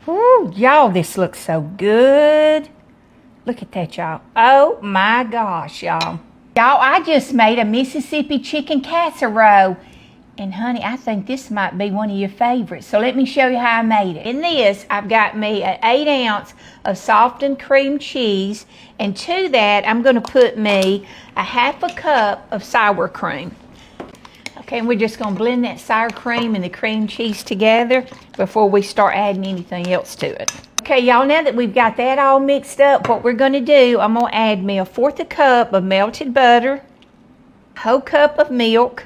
Ooh, y'all, this looks so good. Look at that, y'all. Oh my gosh, y'all. Y'all, I just made a Mississippi chicken casserole. And honey, I think this might be one of your favorites. So let me show you how I made it. In this, I've got me an 8 ounce of softened cream cheese. And to that, I'm gonna put me a 1/2 cup of sour cream. Okay, and we're just gonna blend that sour cream and the cream cheese together before we start adding anything else to it. Okay, y'all, now that we've got that all mixed up, what we're gonna do, I'm gonna add me a 1/4 cup of melted butter, a whole cup of milk,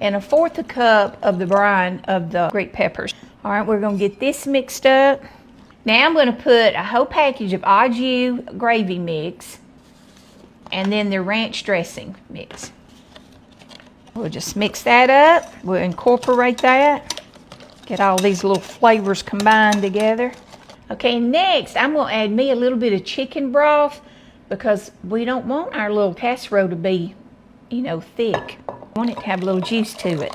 and a 1/4 cup of the brine of the Greek peppers. All right, we're gonna get this mixed up. Now I'm gonna put a whole package of au jus gravy mix and then the ranch dressing mix. We'll just mix that up. We'll incorporate that. Get all these little flavors combined together. Okay, next I'm gonna add me a little bit of chicken broth because we don't want our little casserole to be, you know, thick. We want it to have a little juice to it.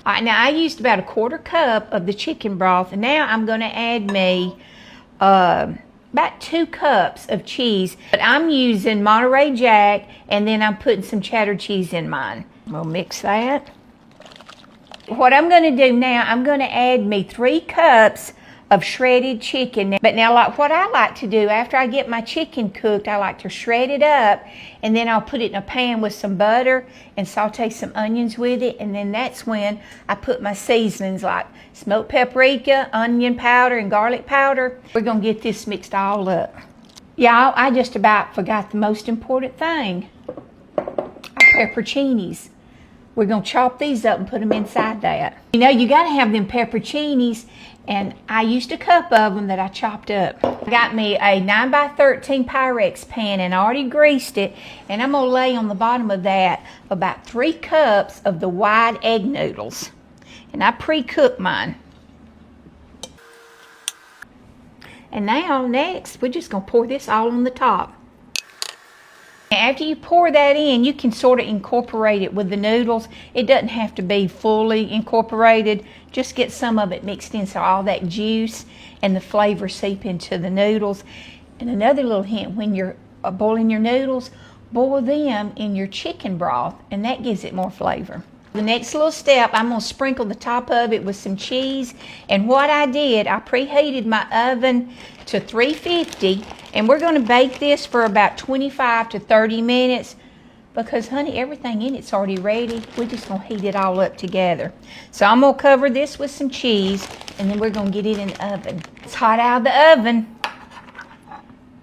All right, now I used about a 1/4 cup of the chicken broth, and now I'm gonna add me about 2 cups of cheese. But I'm using Monterey Jack, and then I'm putting some cheddar cheese in mine. We'll mix that. What I'm gonna do now, I'm gonna add me 3 cups of shredded chicken. But now, like what I like to do, after I get my chicken cooked, I like to shred it up, and then I'll put it in a pan with some butter and saute some onions with it, and then that's when I put my seasonings like smoked paprika, onion powder, and garlic powder. We're gonna get this mixed all up. Y'all, I just about forgot the most important thing. Our pepperoncinis. We're gonna chop these up and put them inside that. You know, you gotta have them pepperoncinis, and I used a cup of them that I chopped up. I got me a 9x13 Pyrex pan and I already greased it, and I'm gonna lay on the bottom of that about 3 cups of the wide egg noodles. And I pre-cooked mine. And now, next, we're just gonna pour this all on the top. After you pour that in, you can sort of incorporate it with the noodles. It doesn't have to be fully incorporated. Just get some of it mixed in so all that juice and the flavor seep into the noodles. And another little hint, when you're boiling your noodles, boil them in your chicken broth, and that gives it more flavor. The next little step, I'm gonna sprinkle the top of it with some cheese. And what I did, I preheated my oven to 350, and we're gonna bake this for about 25 to 30 minutes because, honey, everything in it's already ready. We're just gonna heat it all up together. So I'm gonna cover this with some cheese, and then we're gonna get it in the oven. It's hot out of the oven.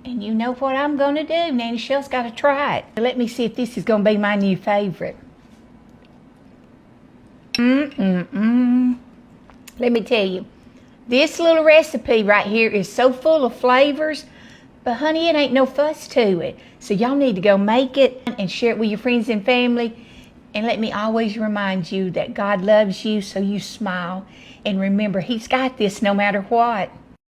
And you know what I'm gonna do, Nanny Shell's gotta try it. Let me see if this is gonna be my new favorite. Let me tell you, this little recipe right here is so full of flavors, but honey, it ain't no fuss to it. So y'all need to go make it and share it with your friends and family. And let me always remind you that God loves you, so you smile. And remember, He's got this no matter what.